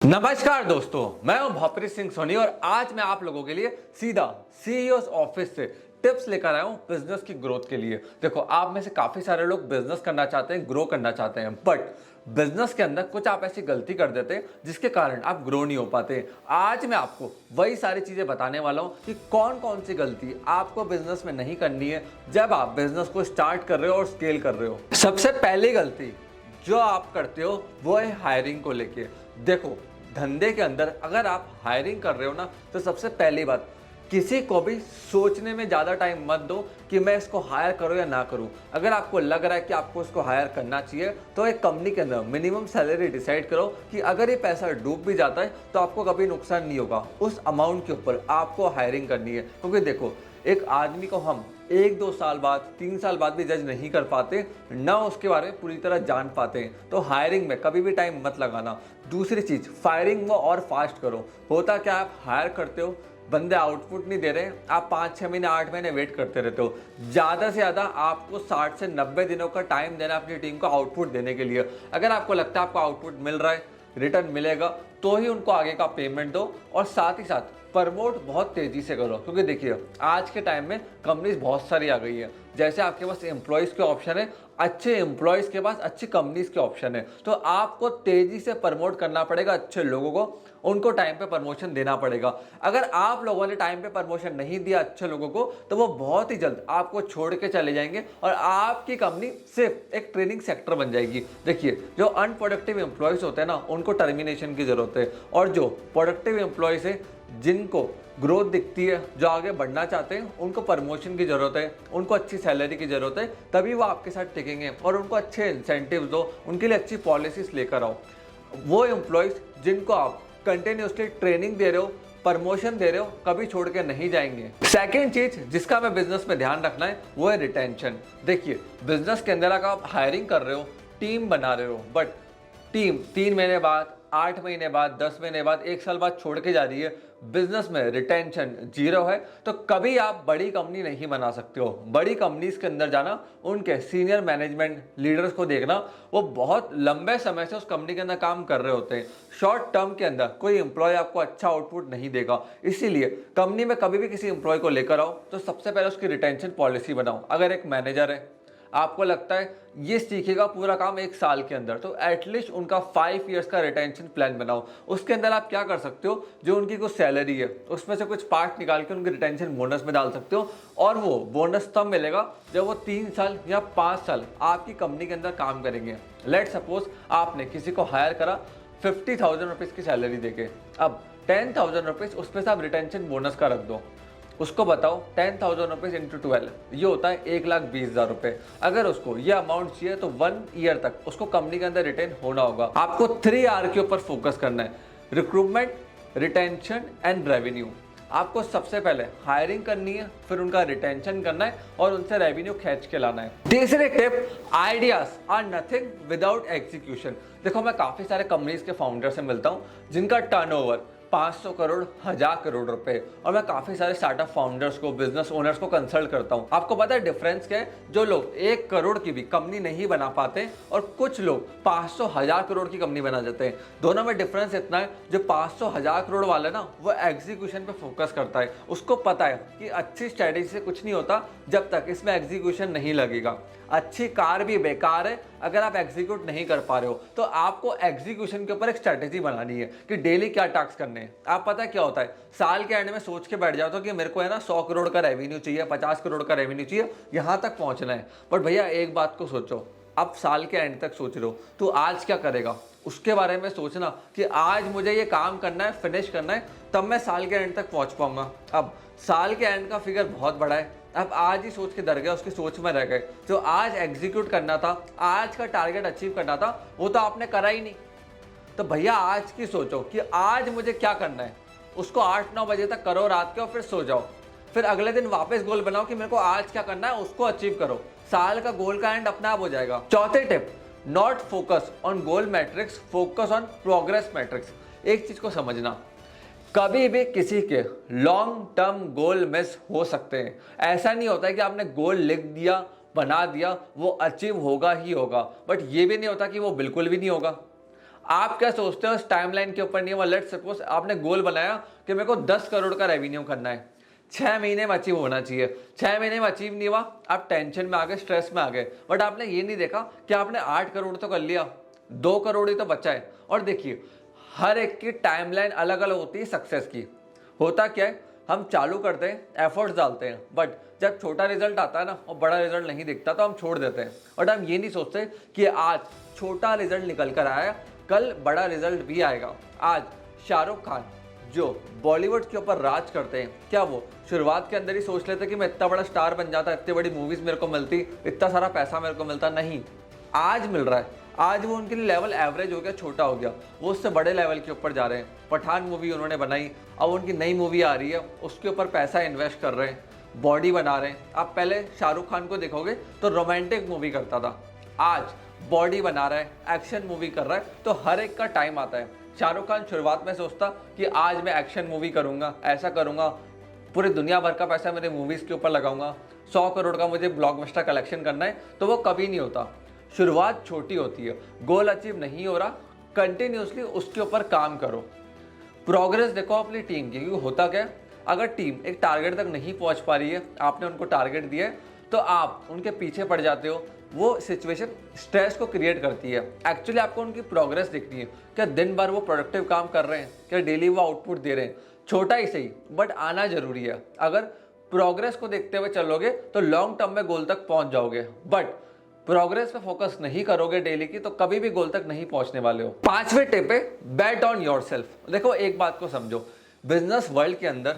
नमस्कार दोस्तों, मैं हूं भवप्रीत सिंह सोनी और आज मैं आप लोगों के लिए सीधा सीईओ ऑफिस से टिप्स लेकर आया हूं बिजनेस की ग्रोथ के लिए। देखो, आप में से काफी सारे लोग बिजनेस करना चाहते हैं, ग्रो करना चाहते हैं, बट बिजनेस के अंदर कुछ आप ऐसी गलती कर देते हैं जिसके कारण आप ग्रो नहीं हो पाते। आज मैं आपको वही सारी चीजें बताने वाला हूं कि कौन कौन सी गलती आपको बिजनेस में नहीं करनी है जब आप बिजनेस को स्टार्ट कर रहे हो और स्केल कर रहे हो। सबसे पहली गलती जो आप करते हो वो है हायरिंग को लेके। देखो, धंधे के अंदर अगर आप हायरिंग कर रहे हो ना, तो सबसे पहली बात, किसी को भी सोचने में ज़्यादा टाइम मत दो कि मैं इसको हायर करूं या ना करूं। अगर आपको लग रहा है कि आपको इसको हायर करना चाहिए तो एक कंपनी के अंदर मिनिमम सैलरी डिसाइड करो कि अगर ये पैसा डूब भी जाता है तो आपको कभी नुकसान नहीं होगा। उस अमाउंट के ऊपर आपको हायरिंग करनी है, क्योंकि देखो, एक आदमी को हम 1-2 साल बाद, 3 साल बाद भी जज नहीं कर पाते, ना उसके बारे में पूरी तरह जान पाते हैं। तो हायरिंग में कभी भी टाइम मत लगाना। दूसरी चीज़, फायरिंग में और फास्ट करो। होता क्या, आप हायर करते हो, बंदे आउटपुट नहीं दे रहे, आप 5-6 महीने 8 महीने वेट करते रहते हो। ज़्यादा से ज़्यादा आपको 60 से 90 दिनों का टाइम देना अपनी टीम को आउटपुट देने के लिए। अगर आपको लगता है आपको आउटपुट मिल रहा है, रिटर्न मिलेगा, तो ही उनको आगे का पेमेंट दो। और साथ ही साथ प्रमोट बहुत तेजी से करो, क्योंकि देखिए आज के टाइम में कंपनीज बहुत सारी आ गई है। जैसे आपके पास एम्प्लॉयज़ के ऑप्शन है, अच्छे एम्प्लॉयज़ के पास अच्छी कंपनीज के ऑप्शन है, तो आपको तेजी से प्रमोट करना पड़ेगा अच्छे लोगों को, उनको टाइम पे प्रमोशन देना पड़ेगा। अगर आप लोगों ने टाइम पे प्रमोशन नहीं दिया अच्छे लोगों को, तो वो बहुत ही जल्द आपको छोड़ के चले जाएंगे और आपकी कंपनी सिर्फ एक ट्रेनिंग सेक्टर बन जाएगी। देखिए, जो अनप्रोडक्टिव एम्प्लॉयज़ होते हैं ना, उनको टर्मिनेशन की जरूरत है, और जो प्रोडक्टिव एम्प्लॉयज़ है, जिनको ग्रोथ दिखती है, जो आगे बढ़ना चाहते हैं, उनको प्रमोशन की ज़रूरत है, उनको अच्छी सैलरी की ज़रूरत है, तभी वो आपके साथ टिकेंगे। और उनको अच्छे इंसेंटिव दो, उनके लिए अच्छी पॉलिसीज लेकर आओ। वो एम्प्लॉयज़ जिनको आप कंटिन्यूसली ट्रेनिंग दे रहे हो, प्रमोशन दे रहे हो, कभी छोड़ के नहीं जाएंगे। सेकेंड चीज जिसका हमें बिजनेस में ध्यान रखना है वो है रिटेंशन। देखिए, बिजनेस के अंदर अगर आप हायरिंग कर रहे हो, टीम बना रहे हो, बट टीम 3 महीने बाद, 8 महीने बाद, 10 महीने बाद, 1 साल बाद छोड़ के जा रही है, बिजनेस में रिटेंशन 0 है, तो कभी आप बड़ी कंपनी नहीं बना सकते हो। बड़ी कंपनीज के अंदर जाना, उनके सीनियर मैनेजमेंट लीडर्स को देखना, वो बहुत लंबे समय से उस कंपनी के अंदर काम कर रहे होते हैं। शॉर्ट टर्म के अंदर कोई एम्प्लॉय आपको अच्छा आउटपुट नहीं देगा। इसीलिए कंपनी में कभी भी किसी एम्प्लॉय को लेकर आओ तो सबसे पहले उसकी रिटेंशन पॉलिसी बनाओ। अगर एक मैनेजर है, आपको लगता है ये सीखेगा पूरा काम 1 साल के अंदर, तो एटलीस्ट उनका 5 ईयर्स का रिटेंशन प्लान बनाओ। उसके अंदर आप क्या कर सकते हो, जो उनकी कुछ सैलरी है उसमें से कुछ पार्ट निकाल के उनके रिटेंशन बोनस में डाल सकते हो, और वो बोनस तब मिलेगा जब वो 3 साल या 5 साल आपकी कंपनी के अंदर काम करेंगे। लेट सपोज आपने किसी को हायर करा 50,000 रुपीज़ की सैलरी देके, अब 10,000 रुपीज़ उसमें से आप रिटेंशन बोनस का रख दो। उसको बताओ 10,000 रुपीज़ इंटू 12, ये होता है 1,20,000 रुपये। अगर उसको ये अमाउंट चाहिए तो 1 ईयर तक उसको कंपनी के अंदर रिटेन होना होगा। आपको 3R के ऊपर फोकस करना है, रिक्रूटमेंट, रिटेंशन एंड रेवेन्यू। आपको सबसे पहले हायरिंग करनी है, फिर उनका रिटेंशन करना है और उनसे रेवेन्यू खींच के लाना है। तीसरी tip, ideas are nothing without execution. देखो, मैं काफ़ी सारे कंपनीज के फाउंडर से मिलता हूँ जिनका टर्नओवर 500 करोड़, 1000 करोड़ रुपए, और मैं काफी सारे स्टार्टअप फाउंडर्स को, बिजनेस ओनर्स को कंसल्ट करता हूं। आपको पता है डिफरेंस क्या है? जो लोग 1 करोड़ की भी कंपनी नहीं बना पाते और कुछ लोग 500, 1000 करोड़ की कंपनी बना जाते हैं, दोनों में डिफरेंस इतना है, जो 500, 1000 करोड़ वाला ना, वो एग्जीक्यूशन पे फोकस करता है। उसको पता है कि अच्छी स्ट्रेटेजी से कुछ नहीं होता जब तक इसमें एग्जीक्यूशन नहीं लगेगा। अच्छी कार भी बेकार है अगर आप एग्जीक्यूट नहीं कर पा रहे हो। तो आपको एग्जीक्यूशन के ऊपर एक स्ट्रेटेजी बनानी है कि डेली क्या टास्क करने हैं। आप पता है क्या होता है, साल के एंड में सोच के बैठ जाते हो कि मेरे को है ना 100 करोड़ का रेवेन्यू चाहिए, 50 करोड़ का रेवेन्यू चाहिए, यहाँ तक पहुँचना है। बट भैया एक बात को सोचो, अब साल के एंड तक सोच रहे हो तो आज क्या करेगा उसके बारे में सोचना कि आज मुझे ये काम करना है, फिनिश करना है, तब मैं साल के एंड तक पहुंच पाऊंगा। अब साल के एंड का फिगर बहुत बड़ा है, अब आज ही सोच के डर गया, उसकी सोच में रह गए। जो आज एग्जीक्यूट करना था, आज का टारगेट अचीव करना था, वो तो आपने करा ही नहीं। तो भैया आज की सोचो कि आज मुझे क्या करना है, उसको 8-9 बजे तक करो रात के, और फिर सो जाओ। फिर अगले दिन वापस गोल बनाओ कि मेरे को आज क्या करना है, उसको अचीव करो। साल का गोल का एंड अपने आप हो जाएगा। चौथी tip, not focus on goal matrix, focus on progress matrix. एक चीज को समझना, कभी भी किसी के लॉन्ग टर्म गोल मिस हो सकते हैं। ऐसा नहीं होता है कि आपने गोल लिख दिया, बना दिया, वो अचीव होगा ही होगा, बट ये भी नहीं होता कि वो बिल्कुल भी नहीं होगा। आप क्या सोचते हो उस टाइमलाइन के ऊपर नहीं हुआ? लेट्स सपोज आपने गोल बनाया कि मेरे को 10 करोड़ का रेवेन्यू करना है, 6 महीने में अचीव होना चाहिए, 6 महीने में अचीव नहीं हुआ, आप टेंशन में आ गए, स्ट्रेस में आ गए, बट आपने ये नहीं देखा कि आपने 8 करोड़ तो कर लिया, 2 करोड़ ही तो बचा है। और देखिए हर एक की टाइमलाइन अलग अलग होती है सक्सेस की। होता क्या है, हम चालू करते हैं, एफर्ट्स डालते हैं, बट जब छोटा रिजल्ट आता है ना और बड़ा रिजल्ट नहीं दिखता तो हम छोड़ देते हैं। और हम ये नहीं सोचते कि आज छोटा रिजल्ट निकल कर आया, कल बड़ा रिजल्ट भी आएगा। आज शाहरुख खान जो बॉलीवुड के ऊपर राज करते हैं, क्या वो शुरुआत के अंदर ही सोच लेते कि मैं इतना बड़ा स्टार बन जाता, इतनी बड़ी मूवीज मेरे को मिलती, इतना सारा पैसा मेरे को मिलता? नहीं, आज मिल रहा है। आज वो उनके लिए लेवल एवरेज हो गया, छोटा हो गया, वो उससे बड़े लेवल के ऊपर जा रहे हैं। पठान मूवी उन्होंने बनाई, अब उनकी नई मूवी आ रही है, उसके ऊपर पैसा इन्वेस्ट कर रहे हैं, बॉडी बना रहे हैं। आप पहले शाहरुख खान को देखोगे तो रोमांटिक मूवी करता था, आज बॉडी बना रहा है, एक्शन मूवी कर रहा है। तो हर एक का टाइम आता है। शाहरुख खान शुरुआत में सोचता कि आज मैं एक्शन मूवी करूंगा, ऐसा करूंगा, पूरी दुनिया भर का पैसा मेरे मूवीज के ऊपर लगाऊंगा, 100 करोड़ का मुझे ब्लॉकबस्टर कलेक्शन करना है, तो वो कभी नहीं होता। शुरुआत छोटी होती है, गोल अचीव नहीं हो रहा, कंटिन्यूसली उसके ऊपर काम करो, प्रोग्रेस देखो अपनी टीम की। क्योंकि होता क्या है, अगर टीम एक टारगेट तक नहीं पहुंच पा रही है, आपने उनको टारगेट दिया है, तो आप उनके पीछे पड़ जाते हो। वो सिचुएशन स्ट्रेस को क्रिएट करती है। एक्चुअली आपको उनकी प्रोग्रेस देखनी है, क्या दिन भर वो प्रोडक्टिव काम कर रहे हैं, क्या डेली वो आउटपुट दे रहे हैं, छोटा ही सही बट आना जरूरी है। अगर प्रोग्रेस को देखते हुए चलोगे तो लॉन्ग टर्म में गोल तक पहुंच जाओगे, बट प्रोग्रेस पे फोकस नहीं करोगे डेली की, तो कभी भी गोल तक नहीं पहुंचने वाले हो। 5वें टिप है बेट ऑन योरसेल्फ। देखो एक बात को समझो, बिजनेस वर्ल्ड के अंदर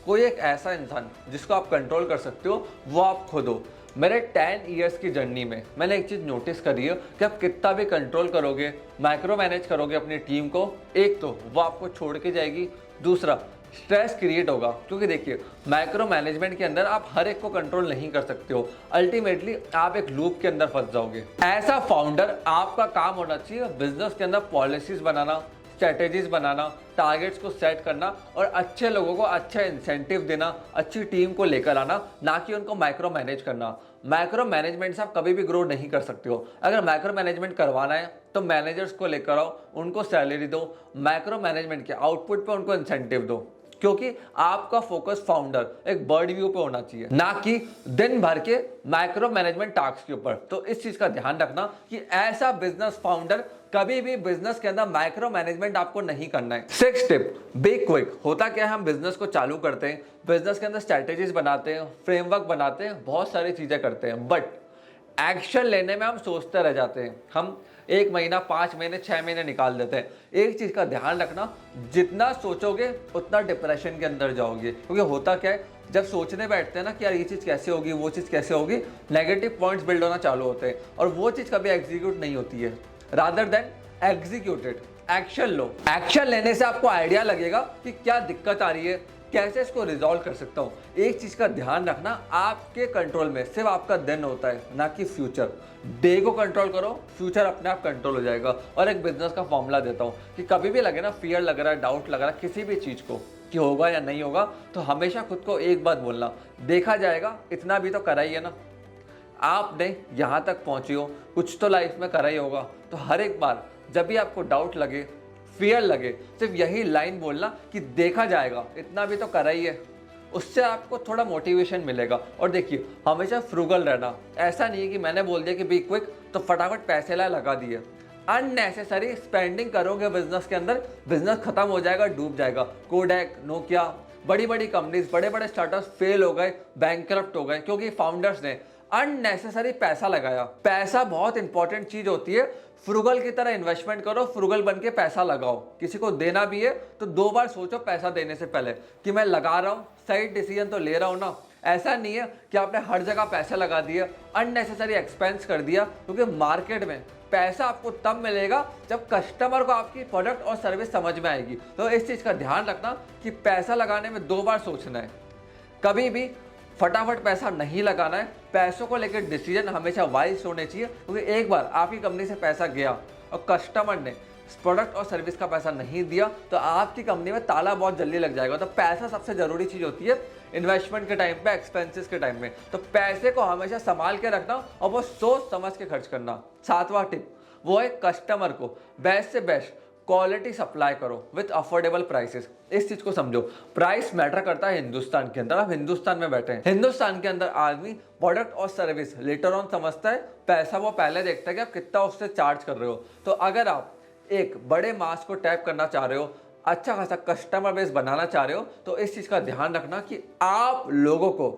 कोई एक ऐसा इंसान जिसको आप कंट्रोल कर सकते हो, वो आप खुद हो। मेरे 10 इयर्स की जर्नी में मैंने एक चीज़ नोटिस करी है कि आप कितना भी कंट्रोल करोगे, माइक्रो मैनेज करोगे अपनी टीम को, एक तो वो आपको छोड़ के जाएगी, दूसरा स्ट्रेस क्रिएट होगा। क्योंकि देखिए माइक्रो मैनेजमेंट के अंदर आप हर एक को कंट्रोल नहीं कर सकते हो, अल्टीमेटली आप एक लूप के अंदर फंस जाओगे। ऐसा फाउंडर आपका काम होना चाहिए बिजनेस के अंदर पॉलिसीज बनाना, स्ट्रेटेजीज बनाना, टारगेट्स को सेट करना और अच्छे लोगों को अच्छा इंसेंटिव देना, अच्छी टीम को लेकर आना, ना कि उनको माइक्रो मैनेज करना। माइक्रो मैनेजमेंट से आप कभी भी ग्रो नहीं कर सकते हो। अगर माइक्रो मैनेजमेंट करवाना है तो मैनेजर्स को लेकर आओ, उनको सैलरी दो, माइक्रो मैनेजमेंट के आउटपुट पे उनको इंसेंटिव दो। क्योंकि आपका फोकस फाउंडर एक बर्ड व्यू पे होना चाहिए, ना कि दिन भर के माइक्रो मैनेजमेंट टास्क के ऊपर। तो इस चीज का ध्यान रखना कि ऐसा बिजनेस फाउंडर कभी भी बिजनेस के अंदर माइक्रो मैनेजमेंट आपको नहीं करना है। 6th tip, be quick. होता क्या है, हम बिजनेस को चालू करते हैं, बिजनेस के अंदर स्ट्रैटेजीज बनाते हैं, फ्रेमवर्क बनाते हैं, बहुत सारी चीजें करते हैं, बट एक्शन लेने में हम सोचते रह जाते हैं। हम 1 महीना, 5 महीने, 6 महीने निकाल देते हैं। एक चीज का ध्यान रखना, जितना सोचोगे उतना डिप्रेशन के अंदर जाओगे। क्योंकि होता क्या है, जब सोचने बैठते हैं ना कि यार ये चीज़ कैसे होगी, वो चीज़ कैसे होगी, नेगेटिव पॉइंट्स बिल्ड होना चालू होते हैं और वो चीज़ कभी एग्जीक्यूट नहीं होती है। रादर देन एग्जीक्यूटेड, एक्शन लो। एक्शन लेने से आपको आइडिया लगेगा कि क्या दिक्कत आ रही है, कैसे इसको रिजॉल्व कर सकता हूँ। एक चीज का ध्यान रखना, आपके कंट्रोल में सिर्फ आपका दिन होता है, ना कि फ्यूचर। डे को कंट्रोल करो, फ्यूचर अपने आप कंट्रोल हो जाएगा। और एक बिजनेस का फॉर्मूला देता हूँ कि कभी भी लगे ना फियर लग रहा है, डाउट लग रहा है किसी भी चीज को कि होगा या नहीं होगा, तो हमेशा खुद को एक बात बोलना, देखा जाएगा, इतना भी तो करा ही है ना। आपने यहाँ तक पहुंची हो, कुछ तो लाइफ में करा ही होगा। तो हर एक बार जब भी आपको डाउट लगे, फियर लगे, सिर्फ यही लाइन बोलना कि देखा जाएगा, इतना भी तो करा ही है। उससे आपको थोड़ा मोटिवेशन मिलेगा। और देखिए हमेशा फ्रूगल रहना। ऐसा नहीं है कि मैंने बोल दिया कि बी क्विक तो फटाफट पैसे लगा दिए। अननेसेसरी स्पेंडिंग करोगे बिजनेस के अंदर, बिजनेस खत्म हो जाएगा, डूब जाएगा। कोडैक, नोकिया, बड़ी बड़ी कंपनीज, बड़े बड़े स्टार्टअप्स फेल हो गए, बैंकरप्ट हो गए, क्योंकि फाउंडर्स ने अननेसेसरी पैसा लगाया। पैसा बहुत इंपॉर्टेंट चीज होती है। फ्रूगल की तरह इन्वेस्टमेंट करो, फ्रूगल बन के पैसा लगाओ। किसी को देना भी है तो 2 बार सोचो पैसा देने से पहले कि मैं लगा रहा हूँ, सही डिसीजन तो ले रहा हूँ ना। ऐसा नहीं है कि आपने हर जगह पैसे लगा दिए, अननेसेसरी एक्सपेंस कर दिया। क्योंकि मार्केट में पैसा आपको तब मिलेगा जब कस्टमर को आपकी प्रोडक्ट और सर्विस समझ में आएगी। तो इस चीज़ का ध्यान रखना कि पैसा लगाने में 2 बार सोचना है। कभी भी फटाफट पैसा नहीं लगाना है। पैसों को लेकर डिसीजन हमेशा वाइज होने चाहिए। क्योंकि एक बार आपकी कंपनी से पैसा गया और कस्टमर ने प्रोडक्ट और सर्विस का पैसा नहीं दिया तो आपकी कंपनी में ताला बहुत जल्दी लग जाएगा। तो पैसा सबसे जरूरी चीज होती है इन्वेस्टमेंट के टाइम पे, एक्सपेंसेस के टाइम में। तो पैसे को हमेशा संभाल के रखना और वो सोच समझ के खर्च करना। 7वां टिप, वो है कस्टमर को बेस्ट से बेस्ट क्वालिटी सप्लाई करो विथ अफोर्डेबल प्राइसेस। इस चीज को समझो, प्राइस मैटर करता है हिंदुस्तान के अंदर। आप हिंदुस्तान में बैठे हैं, हिंदुस्तान के अंदर आदमी प्रोडक्ट और सर्विस लेटर ऑन समझता है, पैसा वो पहले देखता है कि आप कितना उससे चार्ज कर रहे हो। तो अगर आप एक बड़े मास को टैप करना चाह रहे हो, अच्छा खासा कस्टमर बेस बनाना चाह रहे हो, तो इस चीज का ध्यान रखना कि आप लोगों को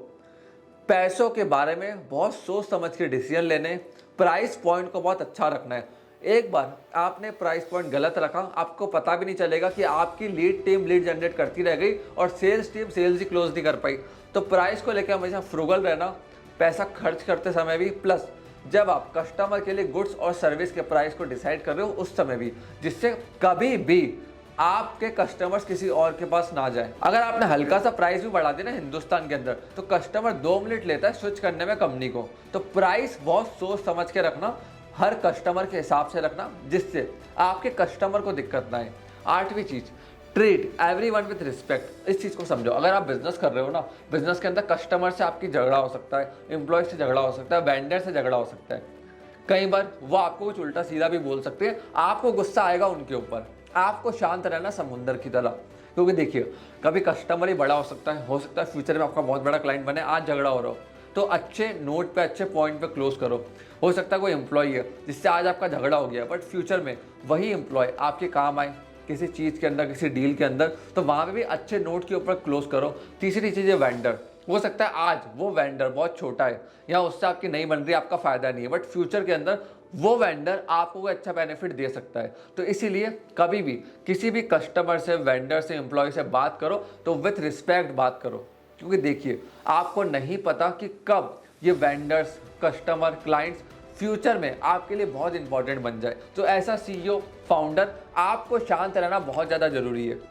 पैसों के बारे में बहुत सोच समझ के डिसीजन लेने, प्राइस पॉइंट को बहुत अच्छा रखना है। एक बार आपने प्राइस पॉइंट गलत रखा, आपको पता भी नहीं चलेगा कि आपकी लीड टीम लीड जनरेट करती रह गई और सेल्स टीम सेल्स ही क्लोज नहीं कर पाई। तो प्राइस को लेकर हमेशा फ्रूगल रहना, पैसा खर्च करते समय भी, प्लस जब आप कस्टमर के लिए गुड्स और सर्विस के प्राइस को डिसाइड कर रहे हो उस समय भी, जिससे कभी भी आपके कस्टमर्स किसी और के पास ना जाए। अगर आपने हल्का सा प्राइस भी बढ़ा दिया ना हिंदुस्तान के अंदर, तो कस्टमर 2 मिनट लेता है स्विच करने में कंपनी को। तो प्राइस बहुत सोच समझ के रखना, हर कस्टमर के हिसाब से रखना, जिससे आपके कस्टमर को दिक्कत ना आए। 8वीं चीज, ट्रीट एवरीवन विद रिस्पेक्ट। इस चीज को समझो, अगर आप बिजनेस कर रहे हो ना, बिजनेस के अंदर कस्टमर से आपकी झगड़ा हो सकता है, एम्प्लॉय से झगड़ा हो सकता है, वेंडर से झगड़ा हो सकता है। कई बार वो आपको कुछ उल्टा सीधा भी बोल सकते हैं, आपको गुस्सा आएगा उनके ऊपर। आपको शांत रहना समुंदर की तरह, क्योंकि देखिए कभी कस्टमर ही बड़ा हो सकता है फ्यूचर में आपका बहुत बड़ा क्लाइंट बने। आज झगड़ा हो रहा हो तो अच्छे नोट पे, अच्छे पॉइंट पे क्लोज करो। हो सकता है कोई एम्प्लॉय है जिससे आज आपका झगड़ा हो गया, बट फ्यूचर में वही एम्प्लॉय आपके काम आए किसी चीज़ के अंदर, किसी डील के अंदर, तो वहाँ पे भी अच्छे नोट के ऊपर क्लोज करो। तीसरी चीज़ है वेंडर। हो सकता है आज वो वेंडर बहुत छोटा है या उससे आपकी नहीं बन रही, आपका फायदा नहीं है, बट फ्यूचर के अंदर वो वेंडर आपको कोई अच्छा बेनिफिट दे सकता है। तो इसीलिए कभी भी किसी भी कस्टमर से, वेंडर से, एम्प्लॉय से बात करो तो विथ रिस्पेक्ट बात करो, क्योंकि देखिए आपको नहीं पता कि कब ये वेंडर्स, कस्टमर, क्लाइंट्स फ्यूचर में आपके लिए बहुत इंपॉर्टेंट बन जाए। तो ऐसा सीईओ, फाउंडर, आपको शांत रहना बहुत ज़्यादा जरूरी है।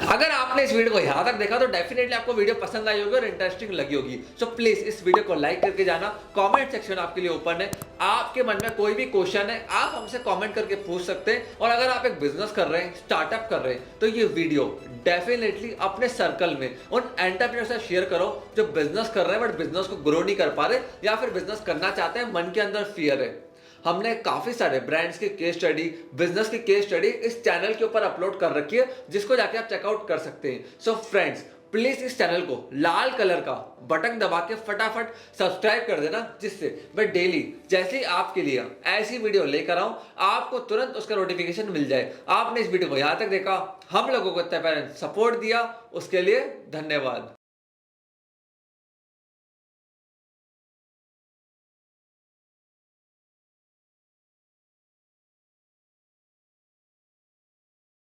अगर आपने इस वीडियो को यहाँ तक देखा तो डेफिनेटली आपको वीडियो पसंद आई होगी और इंटरेस्टिंग लगी होगी। सो प्लीज इस वीडियो को लाइक करके जाना। कमेंट सेक्शन आपके लिए ओपन है, आपके मन में कोई भी क्वेश्चन है आप हमसे कमेंट करके पूछ सकते हैं। और अगर आप एक बिजनेस कर रहे हैं, स्टार्टअप कर रहे हैं, तो ये वीडियो डेफिनेटली अपने सर्कल में उन एंटरप्रेन्योर से शेयर करो जो बिजनेस कर रहे हैं बट बिजनेस को ग्रो नहीं कर पा रहे, या फिर बिजनेस करना चाहते हैं, मन के अंदर फियर है। हमने काफी सारे ब्रांड्स की केस स्टडी, बिजनेस की केस स्टडी इस चैनल के ऊपर अपलोड कर रखी है, जिसको जाके आप चेकआउट कर सकते हैं। सो फ्रेंड्स, प्लीज इस चैनल को लाल कलर का बटन दबा के फटाफट सब्सक्राइब कर देना, जिससे मैं डेली जैसे ही आपके लिए ऐसी वीडियो लेकर आऊं आपको तुरंत उसका नोटिफिकेशन मिल जाए। आपने इस वीडियो को यहां तक देखा, हम लोगों को इतना सपोर्ट दिया, उसके लिए धन्यवाद।